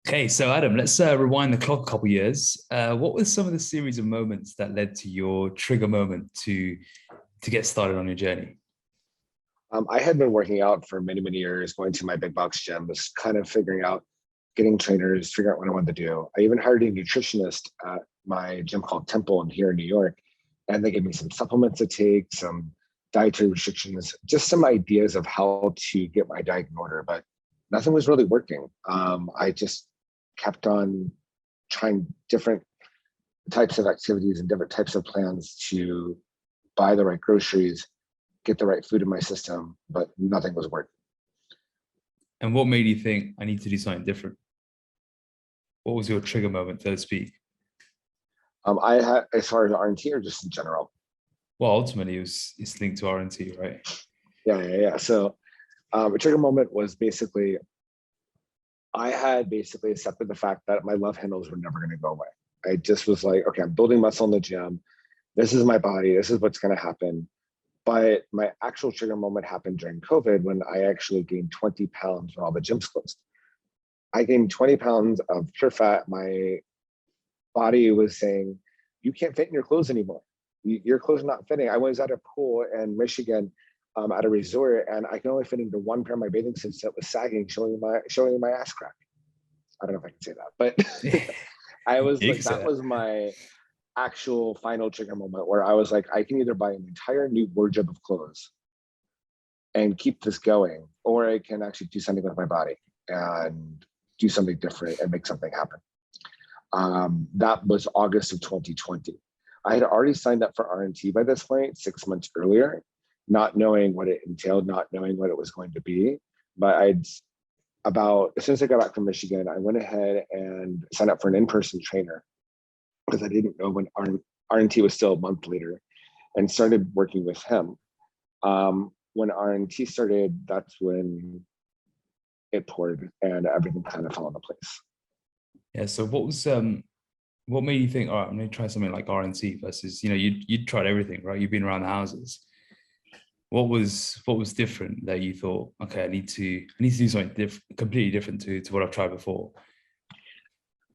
Okay, so Adam, let's rewind the clock a couple years. What were some of the series of moments that led to your trigger moment to get started on your journey? I had been working out for many, many years, going to my big box gym, was kind of figuring out, getting trainers, figuring out what I wanted to do. I even hired a nutritionist at my gym called Temple in here in New York, and they gave me some supplements to take, some dietary restrictions, just some ideas of how to get my diet in order, but nothing was really working. I just kept on trying different types of activities and different types of plans to buy the right groceries, get the right food in my system, but nothing was working. And what made you think I need to do something different? What was your trigger moment, so to speak? I had, as far as RNT or just in general. Well, ultimately, it's linked to RNT, right? Yeah. So a trigger moment was basically, I had basically accepted the fact that my love handles were never going to go away. I just was like, okay, I'm building muscle in the gym. This is my body. This is what's going to happen. But my actual trigger moment happened during COVID when I actually gained 20 pounds when all the gyms closed. I gained 20 pounds of pure fat. My body was saying, you can't fit in your clothes anymore. Your clothes are not fitting. I was at a pool in Michigan at a resort, and I can only fit into one pair of my bathing suits that was sagging, showing my ass crack. I don't know if I can say that, but I was You like, can say that that. was my actual final trigger moment where I was like, I can either buy an entire new wardrobe of clothes and keep this going, or I can actually do something with my body and do something different and make something happen. That was August of 2020. I had already signed up for RNT by this point, 6 months earlier, not knowing what it entailed, not knowing what it was going to be. But as soon as I got back from Michigan, I went ahead and signed up for an in-person trainer because I didn't know when RNT was still a month later, and started working with him. When RNT started, that's when it poured and everything kind of fell into place. Yeah. So what made you think, all right, I'm going to try something like RNT versus, you'd tried everything, right? You've been around the houses. What was different that you thought, okay, I need to do something completely different to what I've tried before?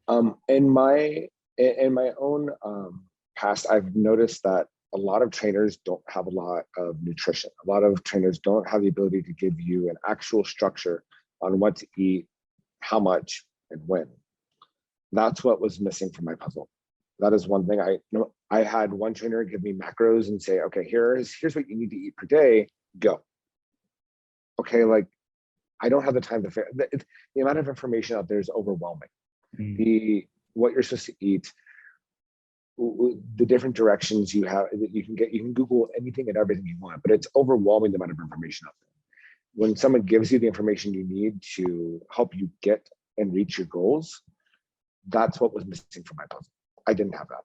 In my own past, I've noticed that a lot of trainers don't have a lot of nutrition. A lot of trainers don't have the ability to give you an actual structure on what to eat, how much, and when. That's what was missing from my puzzle. That is one thing. I had one trainer give me macros and say, okay, here's what you need to eat per day, go. Okay, like, I don't have the time to the amount of information out there is overwhelming. What you're supposed to eat, the different directions you have that you can Google anything and everything you want, but it's overwhelming the amount of information out there. When someone gives you the information you need to help you get and reach your goals, that's what was missing from my puzzle. I didn't have that.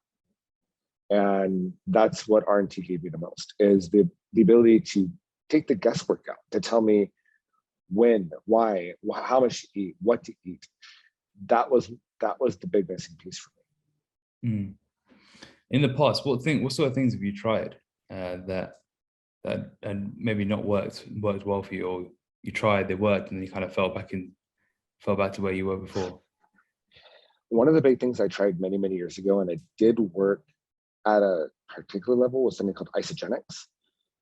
And that's what RNT gave me the most, is the ability to take the guesswork out, to tell me when, why, how much to eat, what to eat. That was the big missing piece for Mm. In the past, what sort of things have you tried that and maybe not worked well for you, or you tried, they worked, and then you kind of fell back to where you were before? One of the big things I tried many, many years ago, and it did work at a particular level, was something called isogenics.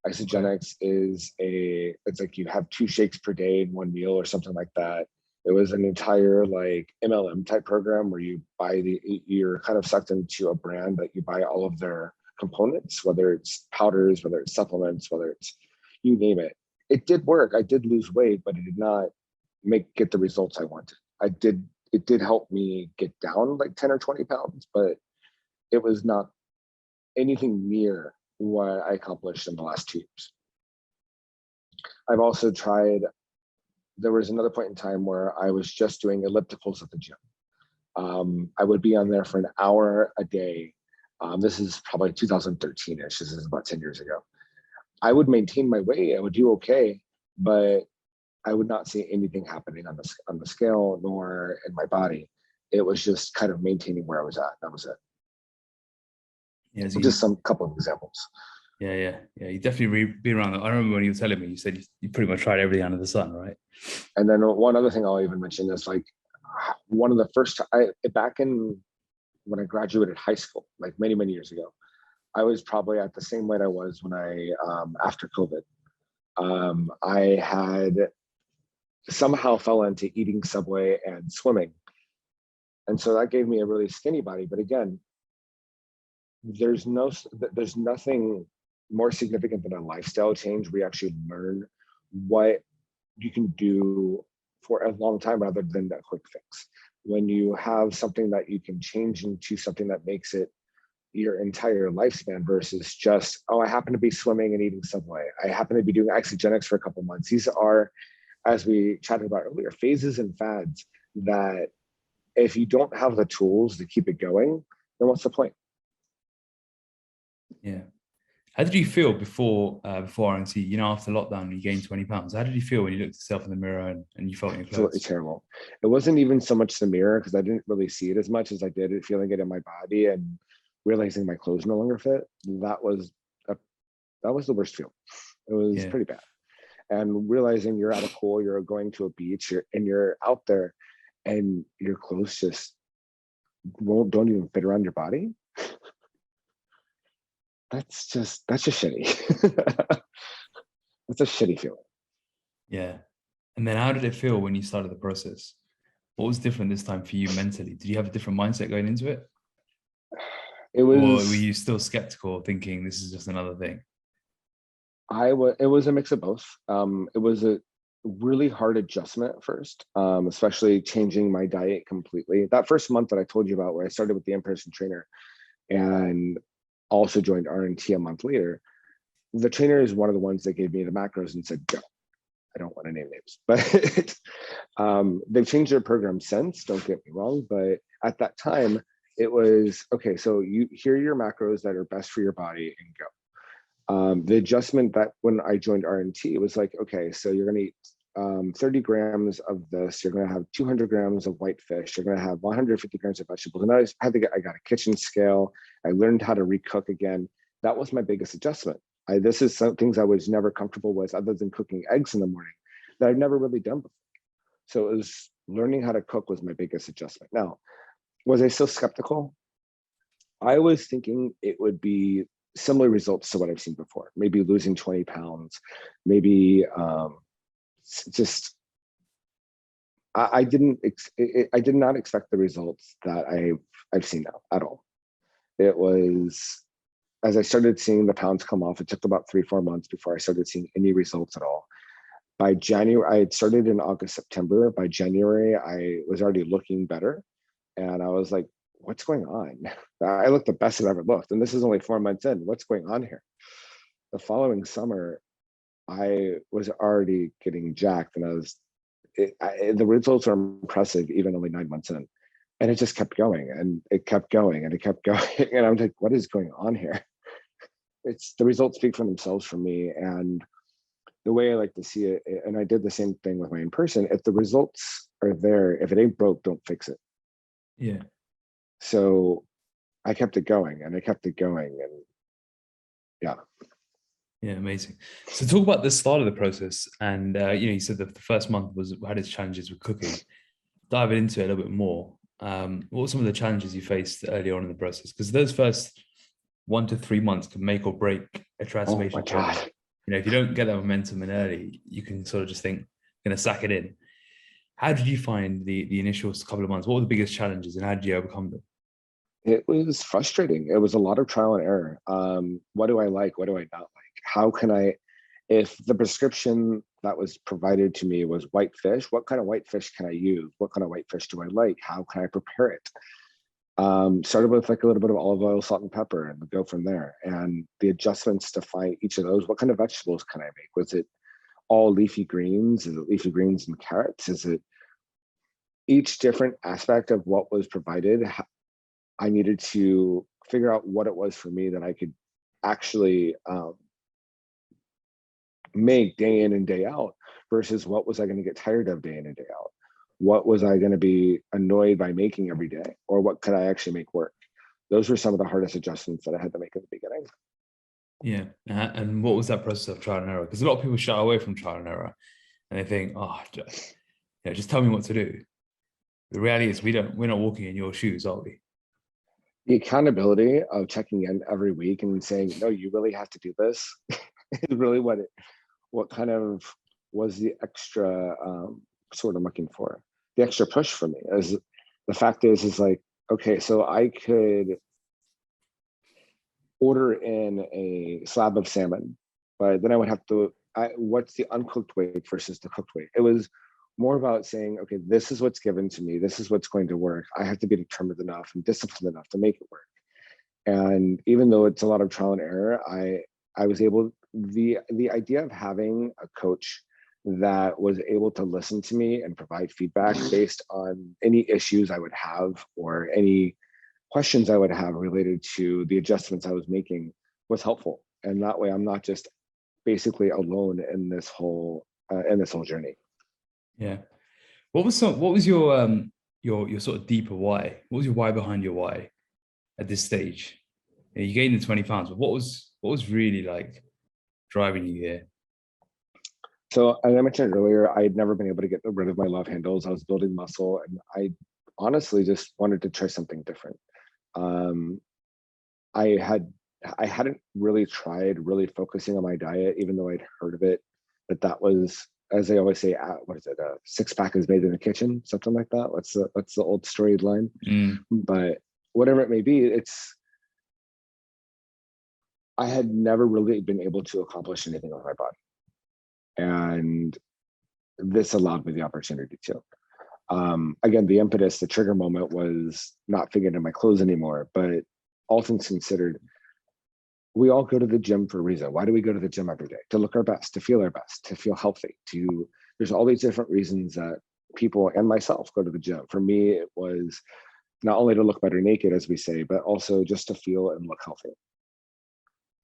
Isogenics is it's like you have 2 shakes per day in one meal or something like that. It was an entire like MLM type program where you're kind of sucked into a brand that you buy all of their components, whether it's powders, whether it's supplements, whether it's, you name it. It did work. I did lose weight, but it did not get the results I wanted. It did help me get down like 10 or 20 pounds, but it was not anything near what I accomplished in the last 2 years. I've also tried, there was another point in time where I was just doing ellipticals at the gym. I would be on there for an hour a day. This is probably 2013-ish. This is about 10 years ago. I would maintain my weight. I would do okay, but I would not see anything happening on the scale nor in my body. It was just kind of maintaining where I was at. That was it. Yeah, Just some couple of examples. Yeah. You definitely been around. I remember when you were telling me, you said you pretty much tried everything under the sun, right? And then one other thing I'll even mention is, like, one of the first, back in when I graduated high school, like many, many years ago, I was probably at the same weight I was when after COVID. I had somehow fell into eating Subway and swimming. And so that gave me a really skinny body. But again, there's nothing more significant than a lifestyle change. We actually learn what you can do for a long time rather than a quick fix. When you have something that you can change into something that makes it your entire lifespan versus just, oh, I happen to be swimming and eating Subway. I happen to be doing isogenics for a couple months. These are, as we chatted about earlier, phases and fads that if you don't have the tools to keep it going, then what's the point? Yeah. How did you feel before RNT? You know, after lockdown, you gained 20 pounds. How did you feel when you looked at yourself in the mirror and you felt in your clothes? Absolutely terrible. It wasn't even so much the mirror because I didn't really see it as much as I did it feeling it in my body and realizing my clothes no longer fit. That was the worst feeling. It was pretty bad. And realizing you're at a pool, you're going to a beach, you're out there, and your clothes just don't even fit around your body. That's just shitty. That's a shitty feeling. Yeah. And then how did it feel when you started the process? What was different this time for you mentally? Did you have a different mindset going into it? It was. Or were you still skeptical, thinking this is just another thing? It was a mix of both. It was a really hard adjustment at first, especially changing my diet completely. That first month that I told you about, where I started with the in-person trainer and also joined RNT a month later, the trainer is one of the ones that gave me the macros and said, go. I don't want to name names, but they've changed their program since, don't get me wrong. But at that time, it was, okay, so here are your macros that are best for your body and go. The adjustment that when I joined RNT, it was like, okay, so you're going to eat 30 grams of this, you're going to have 200 grams of white fish, you're going to have 150 grams of vegetables. And I got a kitchen scale. I learned how to recook again. That was my biggest adjustment. This is some things I was never comfortable with other than cooking eggs in the morning that I've never really done before. So it was learning how to cook was my biggest adjustment. Now, was I still skeptical? I was thinking it would be similar results to what I've seen before, maybe losing 20 pounds, maybe I did not expect the results that I've seen now at all. It was, as I started seeing the pounds come off, it took about 3-4 months before I started seeing any results at all. By January, I had started in August, September. By January, I was already looking better. And I was like, what's going on? I looked the best I've ever looked. And this is only 4 months in. What's going on here? The following summer, I was already getting jacked, and the results are impressive, even only 9 months in. And it just kept going, and it kept going, and it kept going. And I'm like, what is going on here? It's the results speak for themselves for me. And the way I like to see it, and I did the same thing with my in-person, if the results are there, if it ain't broke, don't fix it. Yeah. So I kept it going, and I kept it going, and yeah. Yeah, amazing. So talk about the start of the process. And you said that the first month had its challenges with cooking. Dive into it a little bit more. What were some of the challenges you faced early on in the process? Because those first 1 to 3 months can make or break a transformation journey. If you don't get that momentum in early, you can sort of just think, going to sack it in. How did you find the initial couple of months? What were the biggest challenges, and how did you overcome them? It was frustrating. It was a lot of trial and error. What do I like? What do I not like? How can I, if the prescription that was provided to me was white fish, what kind of white fish can I use? What kind of white fish do I like? How can I prepare it? Started with like a little bit of olive oil, salt, and pepper, and go from there. And the adjustments to find each of those. What kind of vegetables can I make? Was it all leafy greens? Is it leafy greens and carrots? Is it each different aspect of what was provided? I needed to figure out what it was for me that I could actually make day in and day out versus what was I going to get tired of day in and day out? What was I going to be annoyed by making every day? Or what could I actually make work? Those were some of the hardest adjustments that I had to make at the beginning. Yeah. And what was that process of trial and error? Because a lot of people shy away from trial and error and they think, just tell me what to do. The reality is we're not walking in your shoes, are we? The accountability of checking in every week and saying, no, you really have to do this is really what kind of was the extra sort of looking for. The extra push for me is the fact is like, okay, so I could order in a slab of salmon, but then I would have to, what's the uncooked weight versus the cooked weight? It was more about saying, okay, this is what's given to me. This is what's going to work. I have to be determined enough and disciplined enough to make it work. And even though it's a lot of trial and error, I was able, the idea of having a coach that was able to listen to me and provide feedback based on any issues I would have or any questions I would have related to the adjustments I was making was helpful. And that way I'm not just basically alone in this whole journey. Yeah. What was your sort of deeper why? What was your why behind your why at this stage? You gained the 20 pounds, but what was really like driving you here? So as I mentioned earlier, I had never been able to get rid of my love handles. I was building muscle and I honestly just wanted to try something different. I hadn't really tried really focusing on my diet, even though I'd heard of it, but that was, as they always say, what is it? A six-pack is made in the kitchen, something like that. What's the old storyline? But whatever it may be, I had never really been able to accomplish anything with my body. And this allowed me the opportunity to. Again, the impetus, the trigger moment was not fitting into my clothes anymore, but all things considered, we all go to the gym for a reason. Why do we go to the gym every day? To look our best, to feel our best, to feel healthy, there's all these different reasons that people and myself go to the gym. For me, it was not only to look better naked, as we say, but also just to feel and look healthy.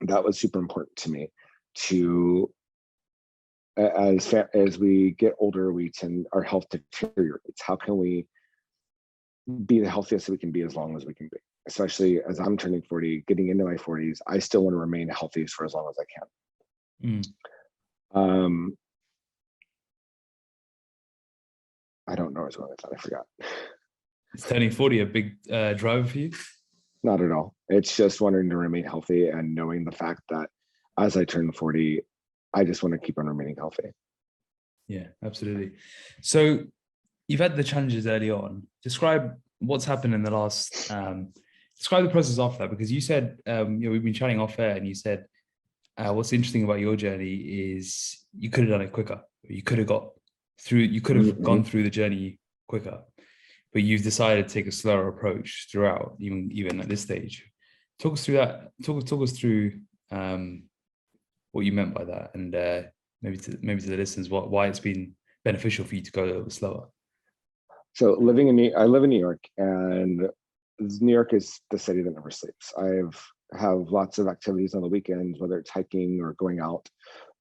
That was super important to me. As we get older, our health deteriorates. How can we be the healthiest that we can be as long as we can be? Especially as I'm turning 40, getting into my 40s, I still want to remain healthy for as long as I can. I don't know as well. I forgot. Is turning 40 a big driver for you? Not at all. It's just wanting to remain healthy and knowing the fact that as I turn 40, I just want to keep on remaining healthy. Yeah, absolutely. So you've had the challenges early on. Describe what's happened in the last, describe the process after that, because you said, we've been chatting off air and you said, what's interesting about your journey is you could have done it quicker. You could have gone through the journey quicker, but you've decided to take a slower approach throughout, even at this stage. Talk us through that. Talk us through what you meant by that, and maybe to the listeners, why it's been beneficial for you to go a little slower. So I live in New York, and New York is the city that never sleeps. I have lots of activities on the weekends, whether it's hiking or going out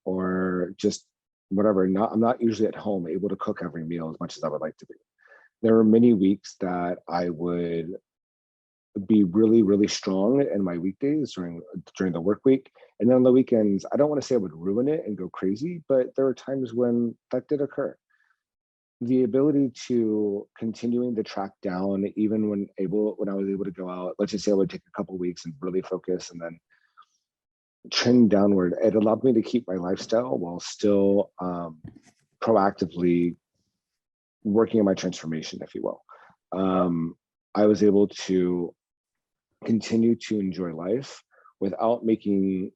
or just whatever. I'm not usually at home able to cook every meal as much as I would like to be. There were many weeks that I would be really, really strong in my weekdays during the work week. And then on the weekends, I don't want to say I would ruin it and go crazy, but there were times when that did occur. The ability to continuing to track down, even when I was able to go out, let's just say I would take a couple of weeks and really focus and then trend downward. It allowed me to keep my lifestyle while still proactively working on my transformation, if you will. I was able to continue to enjoy life without making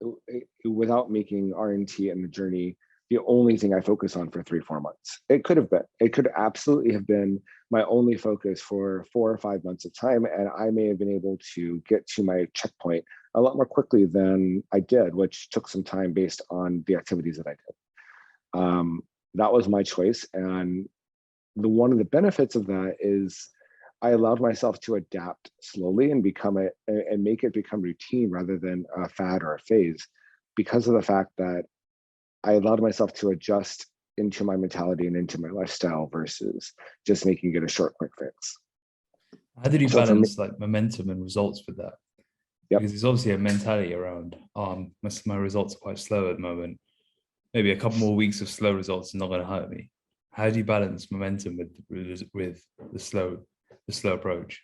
RNT and the journey the only thing I focus on for 3-4 months. It could absolutely have been my only focus for 4 or 5 months of time. And I may have been able to get to my checkpoint a lot more quickly than I did, which took some time based on the activities that I did. That was my choice. And one of the benefits of that is I allowed myself to adapt slowly and make it become routine rather than a fad or a phase, because of the fact that I allowed myself to adjust into my mentality and into my lifestyle versus just making it a short, quick fix. How did you balance like momentum and results with that? Yep. Because there's obviously a mentality around, my results are quite slow at the moment. Maybe a couple more weeks of slow results is not going to hurt me. How do you balance momentum with the slow approach?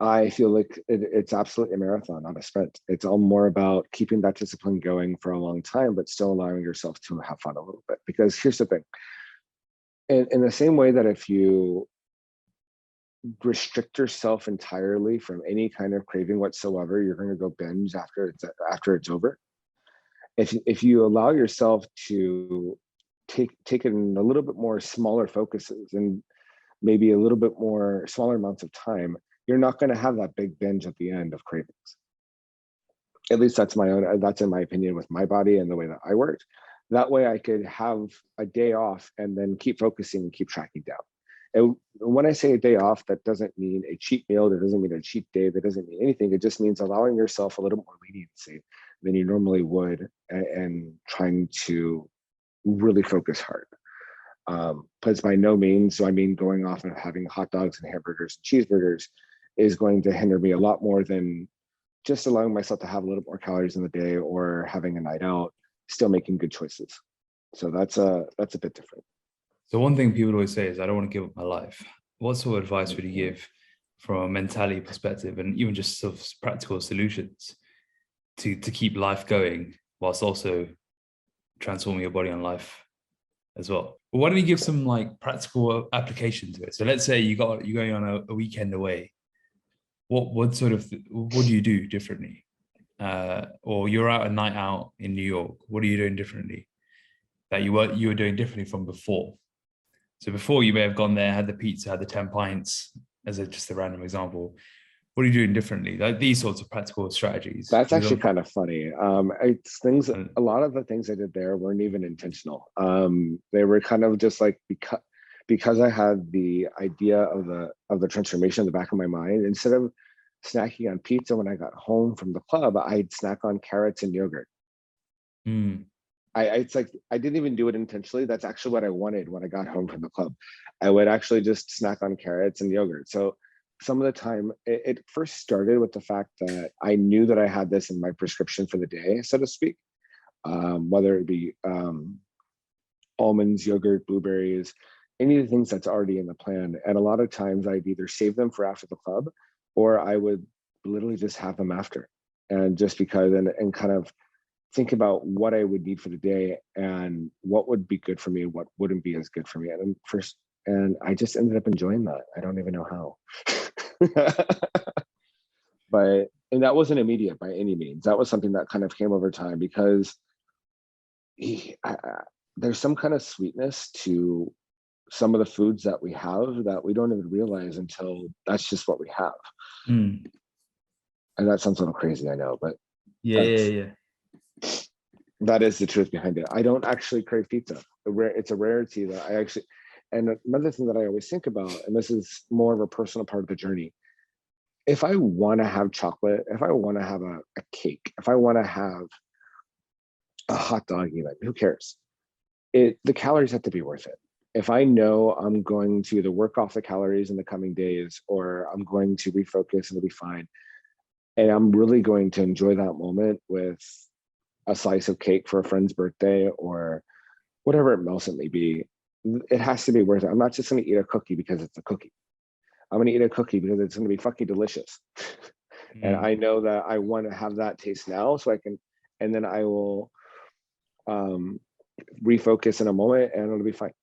I feel like it's absolutely a marathon, not a sprint. It's all more about keeping that discipline going for a long time, but still allowing yourself to have fun a little bit. Because here's the thing. In the same way that if you restrict yourself entirely from any kind of craving whatsoever, you're going to go binge after it's over. If you allow yourself to take it in a little bit more smaller focuses and maybe a little bit more smaller amounts of time, you're not going to have that big binge at the end of cravings. At least that's in my opinion with my body and the way that I worked. That way I could have a day off and then keep focusing and keep tracking down. And when I say a day off, that doesn't mean a cheat meal, that doesn't mean a cheat day, that doesn't mean anything. It just means allowing yourself a little more leniency than you normally would and trying to really focus hard. Because by no means do I mean going off and having hot dogs and hamburgers and cheeseburgers is going to hinder me a lot more than just allowing myself to have a little more calories in the day or having a night out, still making good choices. So that's a bit different. So one thing people always say is, I don't want to give up my life. What sort of advice would you give from a mentality perspective and even just sort of practical solutions to keep life going whilst also transforming your body and life as well? But why don't you give some like practical application to it? So let's say you're going on a weekend away. What do you do differently? Or you're out a night out in New York. What are you doing differently that you were doing differently from before? So before you may have gone there, had the pizza, had the 10 pints, as just a random example. What are you doing differently? Like these sorts of practical strategies. That's actually kind of funny. It's things. A lot of the things I did there weren't even intentional. They were kind of just like because I had the idea of the transformation in the back of my mind. Instead of snacking on pizza when I got home from the club, I'd snack on carrots and yogurt. It's like I didn't even do it intentionally. That's actually what I wanted when I got home from the club. I would actually just snack on carrots and yogurt. So some of the time, it first started with the fact that I knew that I had this in my prescription for the day, so to speak, whether it be almonds, yogurt, blueberries, any of the things that's already in the plan. And a lot of times I'd either save them for after the club or I would literally just have them after. And just because, and kind of think about what I would need for the day and what would be good for me and what wouldn't be as good for me. And I just ended up enjoying that. I don't even know how. And that wasn't immediate by any means. That was something that kind of came over time because there's some kind of sweetness to some of the foods that we have that we don't even realize until that's just what we have. And that sounds a little crazy, I know, but yeah. That is the truth behind it. I don't actually crave pizza. It's a rarity that I actually, and another thing that I always think about, and this is more of a personal part of the journey, if I want to have chocolate, if I want to have a cake, if I want to have a hot dog even, who cares? The calories have to be worth it. If I know I'm going to either work off the calories in the coming days or I'm going to refocus and it'll be fine, and I'm really going to enjoy that moment with a slice of cake for a friend's birthday or whatever else it may be, it has to be worth it. I'm not just going to eat a cookie because it's a cookie. I'm going to eat a cookie because it's going to be fucking delicious. And I know that I want to have that taste now so I can, and then I will refocus in a moment and it'll be fine.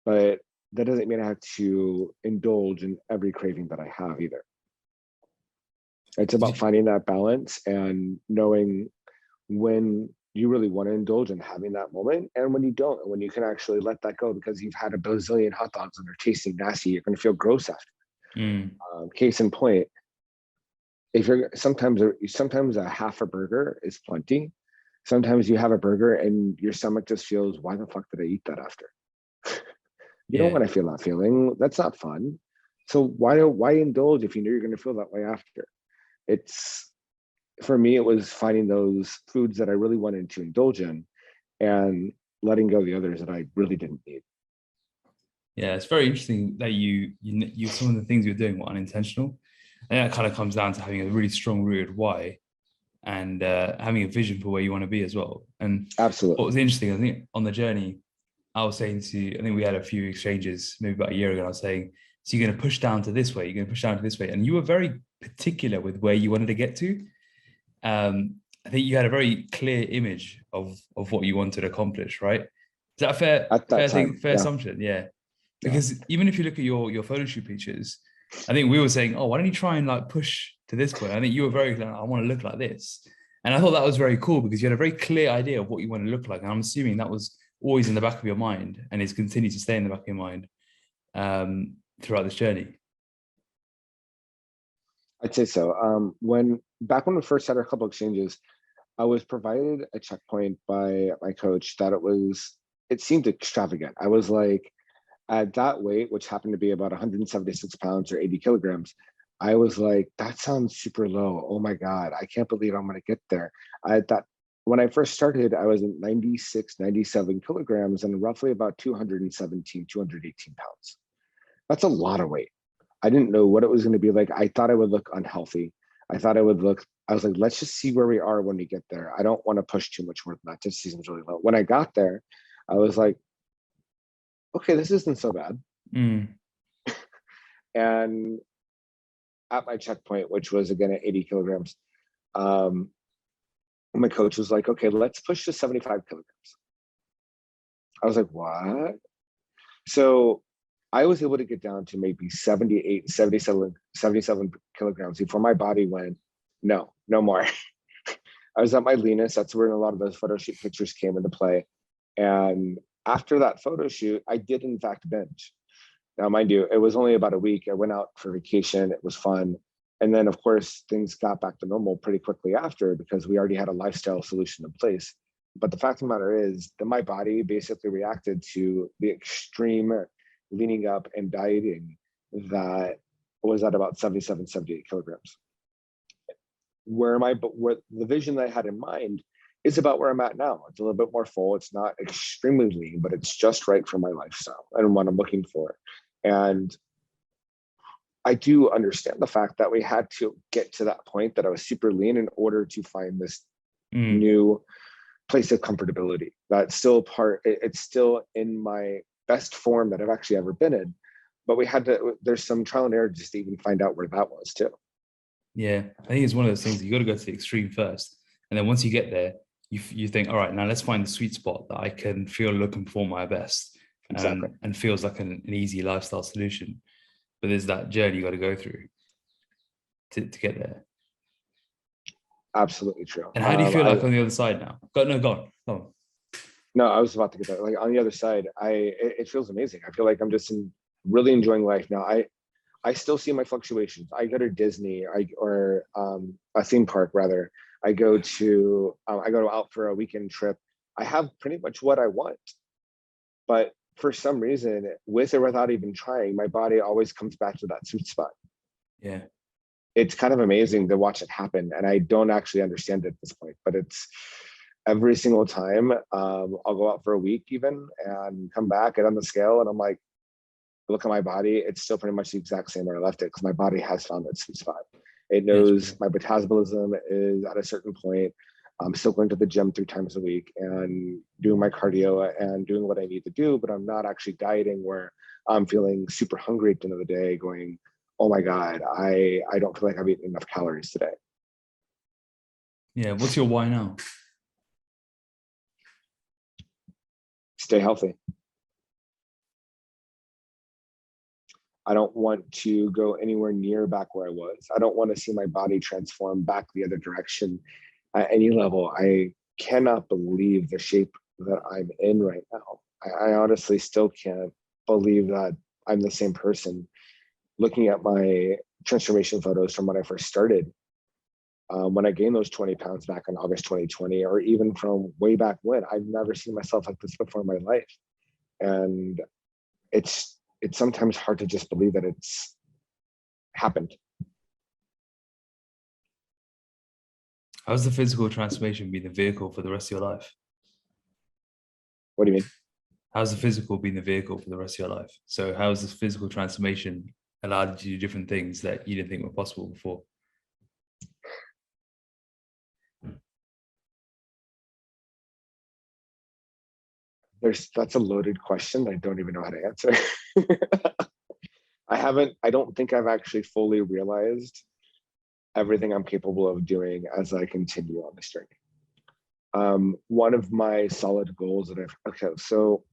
But that doesn't mean I have to indulge in every craving that I have either. It's about finding that balance and knowing when you really want to indulge and having that moment and when you don't, and when you can actually let that go because you've had a bazillion hot dogs and they're tasting nasty, you're going to feel gross after. Case in point, if you're sometimes a half a burger is plenty. Sometimes you have a burger and your stomach just feels, why the fuck did I eat that after? You don't want to feel that feeling. That's not fun. So why indulge if you know you're going to feel that way after? It's, for me, it was finding those foods that I really wanted to indulge in and letting go of the others that I really didn't need. Yeah, it's very interesting that you some of the things you're doing were unintentional. And that kind of comes down to having a really strong rooted why and having a vision for where you want to be as well. And what Absolutely. was interesting, I think on the journey, I was saying I think we had a few exchanges maybe about a year ago. I was saying, so you're going to push down to this way, you're going to push down to this way. And you were very particular with where you wanted to get to. I think you had a very clear image of what you wanted to accomplish, right? Is that a At that time, fair yeah. assumption? Yeah. Yeah. Because even if you look at your photo shoot pictures, I think we were saying, oh, why don't you try and like push to this point? I think you were very like, I want to look like this. And I thought that was very cool because you had a very clear idea of what you want to look like. And I'm assuming that was always in the back of your mind and it's continued to stay in the back of your mind throughout this journey. I'd say so. Back when we first had our couple exchanges, I was provided a checkpoint by my coach that it seemed extravagant. I was like, at that weight, which happened to be about 176 pounds or 80 kilograms, I was like, that sounds super low. Oh my God, I can't believe I'm going to get there. When I first started, I was at 96, 97 kilograms and roughly about 217, 218 pounds. That's a lot of weight. I didn't know what it was going to be like. I thought I would look unhealthy. I was like, let's just see where we are when we get there. I don't want to push too much more than that. Just seems really low. When I got there, I was like, okay, this isn't so bad. And at my checkpoint, which was again at 80 kilograms, my coach was like, okay, let's push to 75 kilograms. I was like, what? So I was able to get down to maybe 78, 77 kilograms before my body went, no more. I was at my leanest. That's where a lot of those photo shoot pictures came into play. And after that photo shoot, I did in fact binge. Now, mind you, it was only about a week. I went out for vacation. It was fun. And then, of course, things got back to normal pretty quickly after because we already had a lifestyle solution in place. But the fact of the matter is that my body basically reacted to the extreme leaning up and dieting that was at about 77, 78 kilograms. Where the vision that I had in mind is about where I'm at now. It's a little bit more full. It's not extremely lean, but it's just right for my lifestyle and what I'm looking for. And I do understand the fact that we had to get to that point that I was super lean in order to find this new place of comfortability. That's still it's still in my best form that I've actually ever been in. But there's some trial and error just to even find out where that was too. Yeah, I think it's one of those things you got to go to the extreme first. And then once you get there, you think, all right, now let's find the sweet spot that I can feel, look, and perform my best. Exactly. And feels like an easy lifestyle solution. But there's that journey you got to go through to get there. Absolutely true. And how do you feel like on the other side now? Go on. No, I was about to get that. Like on the other side, it feels amazing. I feel like I'm just really enjoying life now. I still see my fluctuations. I go to Disney or a theme park rather. I go out for a weekend trip. I have pretty much what I want, but for some reason, with or without even trying, my body always comes back to that sweet spot. Yeah. It's kind of amazing to watch it happen. And I don't actually understand it at this point, but it's every single time I'll go out for a week even and come back, get on the scale. And I'm like, look at my body. It's still pretty much the exact same where I left it because my body has found that sweet spot. It knows my metabolism is at a certain point. I'm still going to the gym 3 times a week and doing my cardio and doing what I need to do, but I'm not actually dieting where I'm feeling super hungry at the end of the day going, oh my God, I don't feel like I've eaten enough calories today. Yeah. What's your why now? Stay healthy. I don't want to go anywhere near back where I was. I don't want to see my body transform back the other direction at any level. I cannot believe the shape that I'm in right now. I honestly still can't believe that I'm the same person. Looking at my transformation photos from when I first started, when I gained those 20 pounds back in August 2020, or even from way back when, I've never seen myself like this before in my life. And it's sometimes hard to just believe that it's happened. How's the physical transformation been the vehicle for the rest of your life? What do you mean? How's the physical been the vehicle for the rest of your life? So how's this physical transformation allowed you to do different things that you didn't think were possible before? That's a loaded question that I don't even know how to answer. I don't think I've actually fully realized everything I'm capable of doing as I continue on this journey. One of my solid goals that so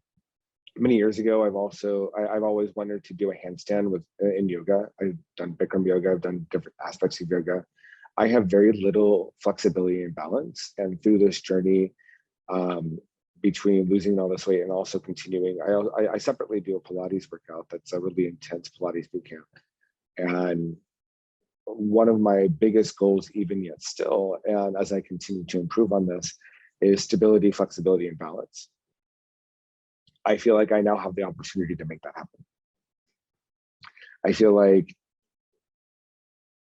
many years ago, I've always wanted to do a handstand in yoga. I've done Bikram yoga, I've done different aspects of yoga. I have very little flexibility and balance. And through this journey, between losing all this weight and also continuing, I separately do a Pilates workout that's a really intense Pilates boot camp. And one of my biggest goals, even yet still, and as I continue to improve on this, is stability, flexibility, and balance. I feel like I now have the opportunity to make that happen. I feel like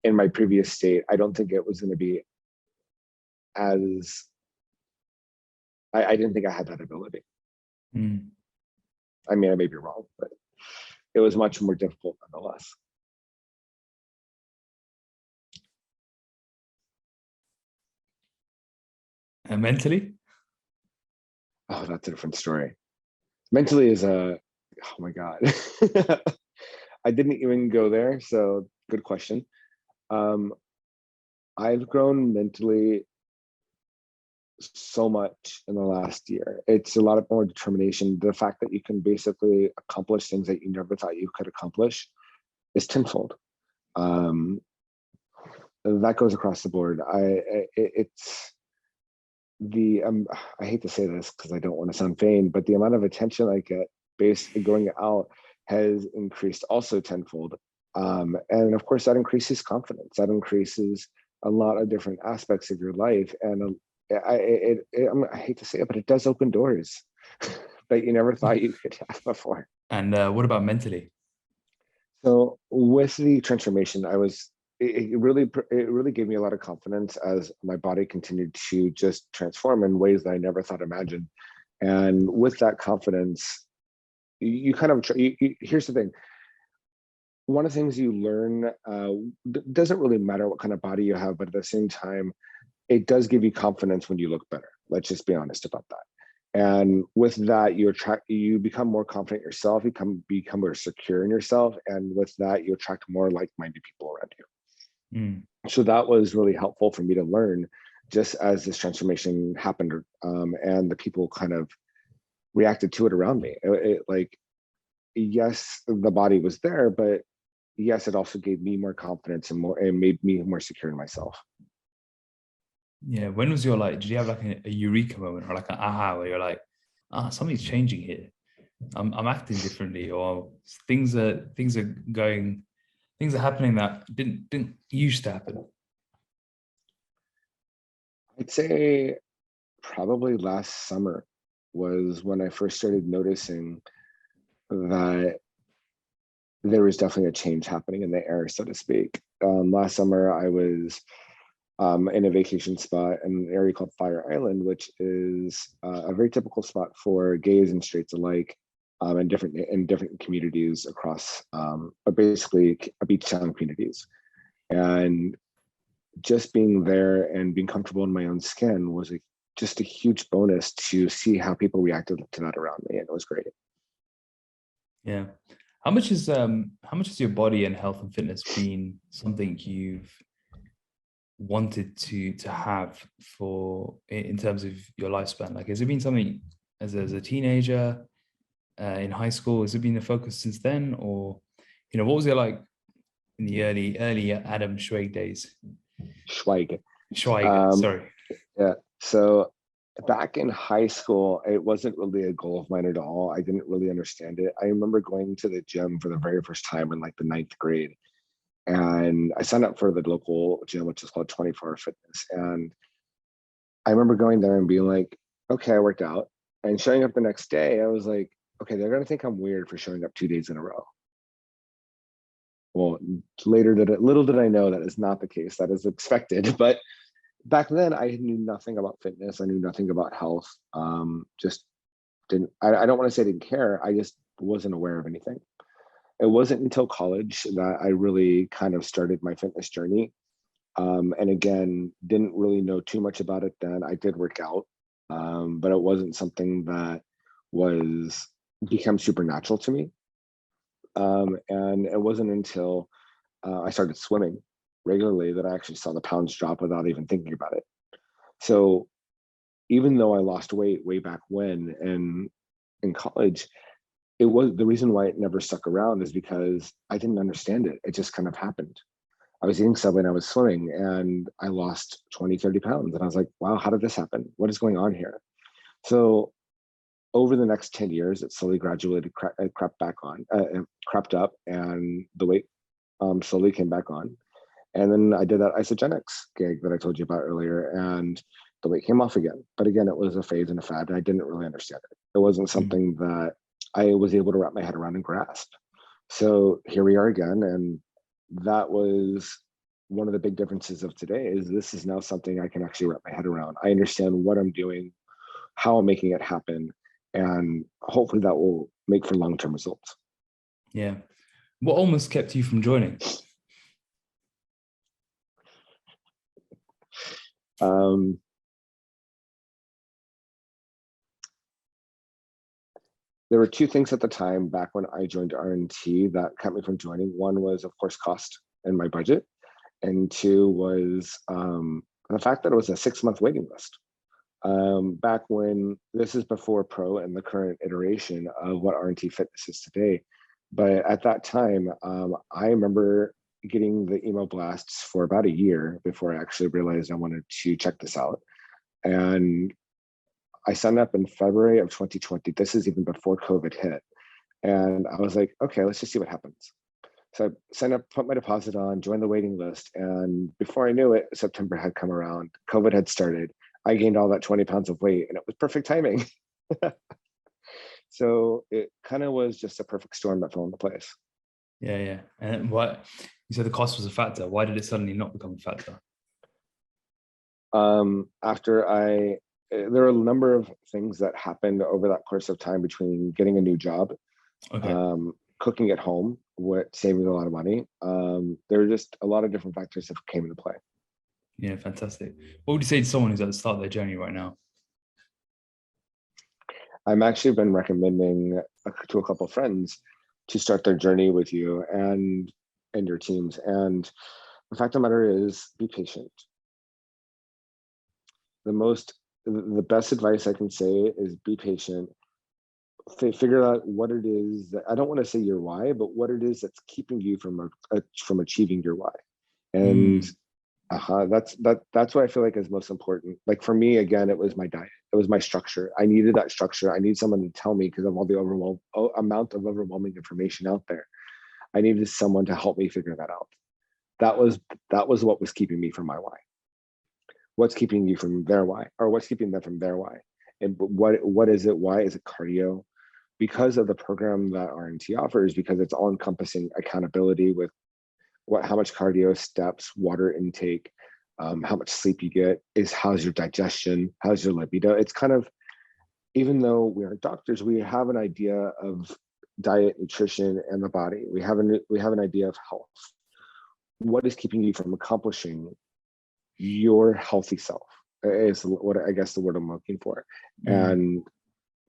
in my previous state, I don't think it was going to be as, I didn't think I had that ability. Mm. I mean, I may be wrong, but it was much more difficult nonetheless. And mentally? Oh, that's a different story. Mentally is oh my God. I didn't even go there, so good question. I've grown mentally so much in the last year. It's a lot of more determination. The fact that you can basically accomplish things that you never thought you could accomplish is tenfold. That goes across the board. It's the I hate to say this because I don't want to sound vain, but the amount of attention I get based going out has increased also tenfold. And of course, that increases confidence. That increases a lot of different aspects of your life. And I hate to say it, but it does open doors that you never thought you could have before. And what about mentally? So with the transformation, it really gave me a lot of confidence as my body continued to just transform in ways that I never thought imagined. And with that confidence, you kind of, here's the thing. One of the things you learn, doesn't really matter what kind of body you have, but at the same time, it does give you confidence when you look better. Let's just be honest about that. And with that, you become more confident in yourself, you become more secure in yourself. And with that, you attract more like-minded people around you. So that was really helpful for me to learn just as this transformation happened, and the people kind of reacted to it around me. Like, yes, the body was there, but yes, it also gave me more confidence and made me more secure in myself. Yeah. When was your did you have like a Eureka moment or like an aha where you're like, something's changing here. I'm acting differently, or things are happening that didn't used to happen? I'd say probably last summer was when I first started noticing that there was definitely a change happening in the air, so to speak. Last summer, I was in a vacation spot in an area called Fire Island, which is a very typical spot for gays and straights alike, in different communities across, basically beach town communities. And just being there and being comfortable in my own skin was just a huge bonus to see how people reacted to that around me, and it was great. Yeah. How much has your body and health and fitness been something you've wanted to have in terms of your lifespan? Like, has it been something as a teenager, in high school? Has it been the focus since then, or what was it like in the early Adam Schweig days? Schweig, sorry. Yeah. So back in high school, it wasn't really a goal of mine at all. I didn't really understand it. I remember going to the gym for the very first time in like the 9th grade. And I signed up for the local gym, which is called 24-Hour Fitness. And I remember going there and being like, okay, I worked out. And showing up the next day, I was like, okay, they're going to think I'm weird for showing up 2 days in a row. Well, little did I know that is not the case. That is expected. But back then, I knew nothing about fitness. I knew nothing about health. Just didn't. I don't want to say I didn't care. I just wasn't aware of anything. It wasn't until college that I really kind of started my fitness journey. And again, didn't really know too much about it then. I did work out, but it wasn't something that was become supernatural to me. And it wasn't until I started swimming regularly that I actually saw the pounds drop without even thinking about it. So even though I lost weight way back when and in college, it was the reason why it never stuck around is because I didn't understand it. It just kind of happened. I was eating Subway and I was swimming and I lost 20, 30 pounds. And I was like, wow, how did this happen? What is going on here? So over the next 10 years, it slowly graduated, crept back on, crept up, and the weight slowly came back on. And then I did that isogenics gig that I told you about earlier, and the weight came off again. But again, it was a phase and a fad, and I didn't really understand it. It wasn't something that I was able to wrap my head around and grasp. So here we are again, and that was one of the big differences of today is this is now something I can actually wrap my head around. I understand what I'm doing, how I'm making it happen, and hopefully that will make for long-term results. Yeah. What almost kept you from joining? There were two things at the time back when I joined RNT that kept me from joining. One was, of course, cost and my budget. And two was the fact that it was a 6-month waiting list. Back when, this is before Pro and the current iteration of what RNT Fitness is today. But at that time, I remember getting the email blasts for about a year before I actually realized I wanted to check this out. And I signed up in February of 2020. This is even before COVID hit. And I was like, okay, let's just see what happens. So I signed up, put my deposit on, joined the waiting list. And before I knew it, September had come around, COVID had started. I gained all that 20 pounds of weight and it was perfect timing. So it kind of was just a perfect storm that fell into place. Yeah, yeah. And what you said the cost was a factor. Why did it suddenly not become a factor? There were a number of things that happened over that course of time between getting a new job, Okay. cooking at home, saving a lot of money. There were just a lot of different factors that came into play. Yeah, fantastic. What would you say to someone who's at the start of their journey right now? I'm actually been recommending to a couple of friends to start their journey with you and your teams. And the fact of the matter is, be patient. The best advice I can say is be patient. Figure out what it is that, I don't want to say your why, but what it is that's keeping you from achieving your why. And that's what I feel like is most important. Like for me, again, it was my diet. It was my structure. I needed that structure. I need someone to tell me because of all the amount of overwhelming information out there. I needed someone to help me figure that out. That was what was keeping me from my why. What's keeping you from their why, or what's keeping them from their why? And what is it? Why is it cardio? Because of the program that RNT offers, because it's all encompassing accountability with how much cardio, steps, water intake, how much sleep you get, how's your digestion, how's your libido. It's kind of, even though we aren't doctors, we have an idea of diet, nutrition, and the body. We have an idea of health. What is keeping you from accomplishing your healthy self is what I guess the word I'm looking for. And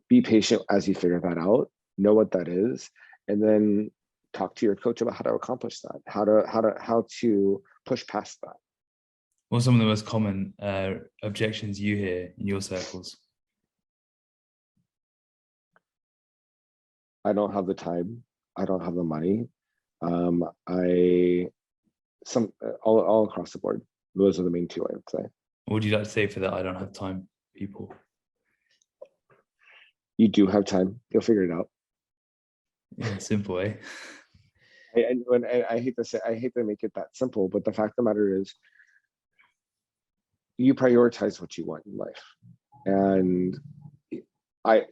be patient as you figure that out, know what that is, and then talk to your coach about how to accomplish that, how to push past that. What are some of the most common objections you hear in your circles? I don't have the time. I don't have the money. All across the board. Those are the main two, I would say. What would you like to say for that? I don't have time, people. You do have time. You'll figure it out. Yeah, simple, eh? I hate to make it that simple, but the fact of the matter is, you prioritize what you want in life. And I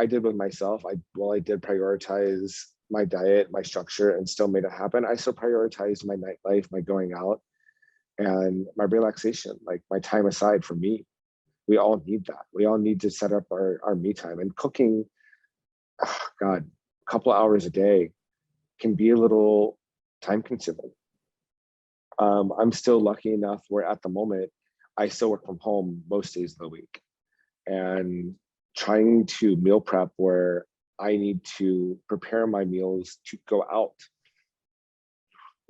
did with myself. I did prioritize my diet, my structure, and still made it happen. I still prioritized my nightlife, my going out, and my relaxation, like my time aside for me. We all need that. We all need to set up our me time. And cooking, oh God, a couple of hours a day can be a little time consuming. I'm still lucky enough where at the moment, I still work from home most days of the week. And trying to meal prep where I need to prepare my meals to go out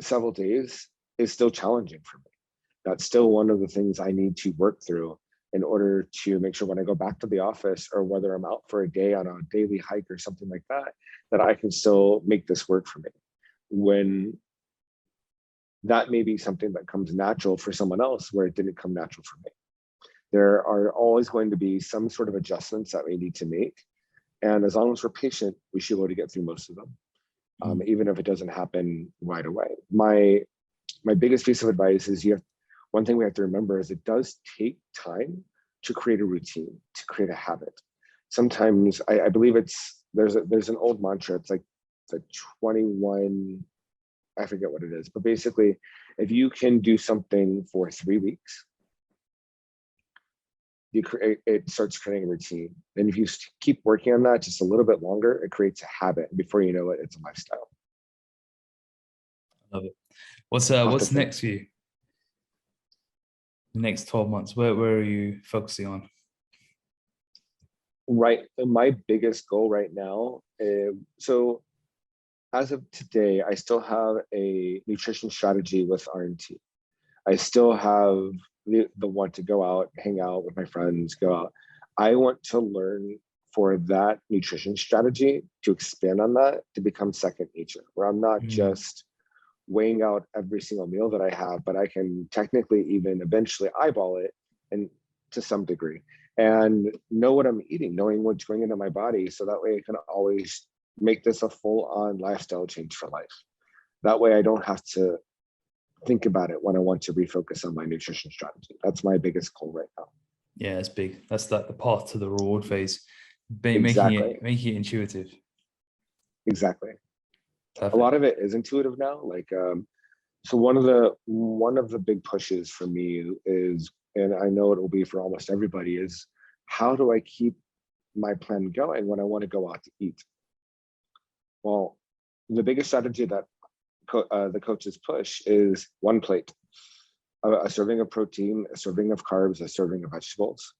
several days is still challenging for me. That's still one of the things I need to work through in order to make sure when I go back to the office, or whether I'm out for a day on a daily hike or something like that, that I can still make this work for me. When that may be something that comes natural for someone else where it didn't come natural for me. There are always going to be some sort of adjustments that we need to make. And as long as we're patient, we should be able to get through most of them, even if it doesn't happen right away. My biggest piece of advice is one thing we have to remember is it does take time to create a routine, to create a habit. Sometimes I believe there's an old mantra. It's like the 21, I forget what it is, but basically, if you can do something for 3 weeks, it starts creating a routine. And if you keep working on that just a little bit longer, it creates a habit. And before you know it, it's a lifestyle. Love it. What's next for you? The next 12 months, where are you focusing on? Right. My biggest goal right now, so as of today, I still have a nutrition strategy with RNT. I still have the want to go out, hang out with my friends, go out. I want to learn for that nutrition strategy to expand on that, to become second nature, where I'm not just weighing out every single meal that I have, but I can technically even eventually eyeball it, and to some degree, and know what I'm eating, knowing what's going into my body. So that way I can always make this a full-on lifestyle change for life. That way I don't have to think about it when I want to refocus on my nutrition strategy. That's my biggest goal right now. Yeah, it's big. That's like the path to the reward phase, Exactly. making it intuitive. Exactly. Perfect. A lot of it is intuitive now. Like, so one of the big pushes for me is, and I know it will be for almost everybody, is how do I keep my plan going when I want to go out to eat? Well, the biggest strategy that the coaches push is one plate, a serving of protein, a serving of carbs, a serving of vegetables.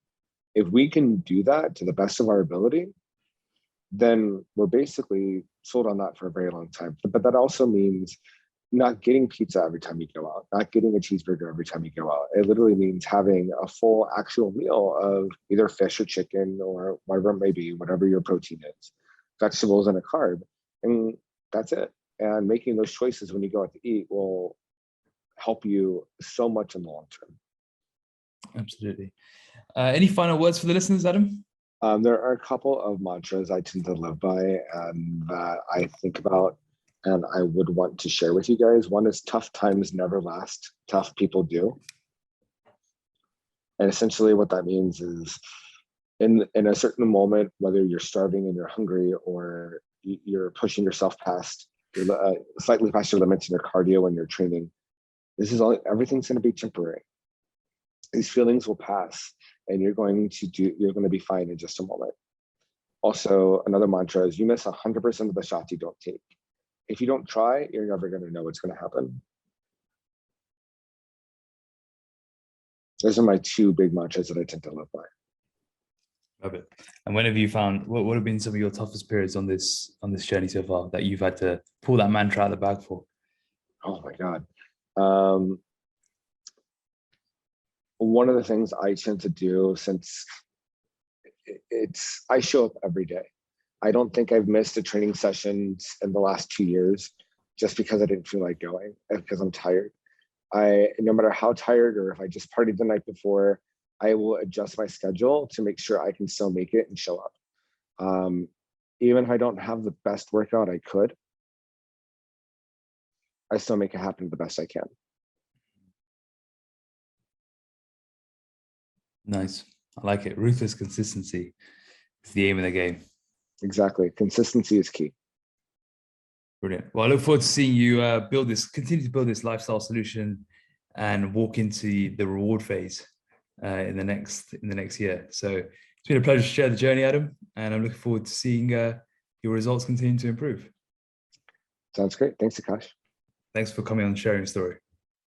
If we can do that to the best of our ability, then we're basically sold on that for a very long time. But that also means not getting pizza every time you go out, not getting a cheeseburger every time you go out. It literally means having a full actual meal of either fish or chicken or whatever it may be, whatever your protein is, vegetables and a carb, and that's it. And making those choices when you go out to eat will help you so much in the long term. Absolutely. Any final words for the listeners, Adam? There are a couple of mantras I tend to live by and that I think about and I would want to share with you guys. One is tough times never last, tough people do. And essentially what that means is in a certain moment, whether you're starving and you're hungry or you're pushing yourself past, slightly past your limits in your cardio and your training, everything's going to be temporary. These feelings will pass and you're going to be fine in just a moment. Also, another mantra is you miss 100% of the shots you don't take. If you don't try, you're never going to know what's going to happen. Those are my two big mantras that I tend to live by. Love it. And when have you found, what have been some of your toughest periods on this journey so far that you've had to pull that mantra out of the bag for? Oh my God. One of the things I tend to do, since I show up every day. I don't think I've missed a training session in the last 2 years just because I didn't feel like going, because I'm tired. No matter how tired or if I just partied the night before, I will adjust my schedule to make sure I can still make it and show up. Even if I don't have the best workout I could, I still make it happen the best I can. Nice. I like it. Ruthless consistency is the aim of the game. Exactly. Consistency is key. Brilliant. Well, I look forward to seeing you continue to build this lifestyle solution and walk into the reward phase in the next year. So it's been a pleasure to share the journey, Adam, and I'm looking forward to seeing your results continue to improve. Sounds great. Thanks, Akash. Thanks for coming on and sharing your story.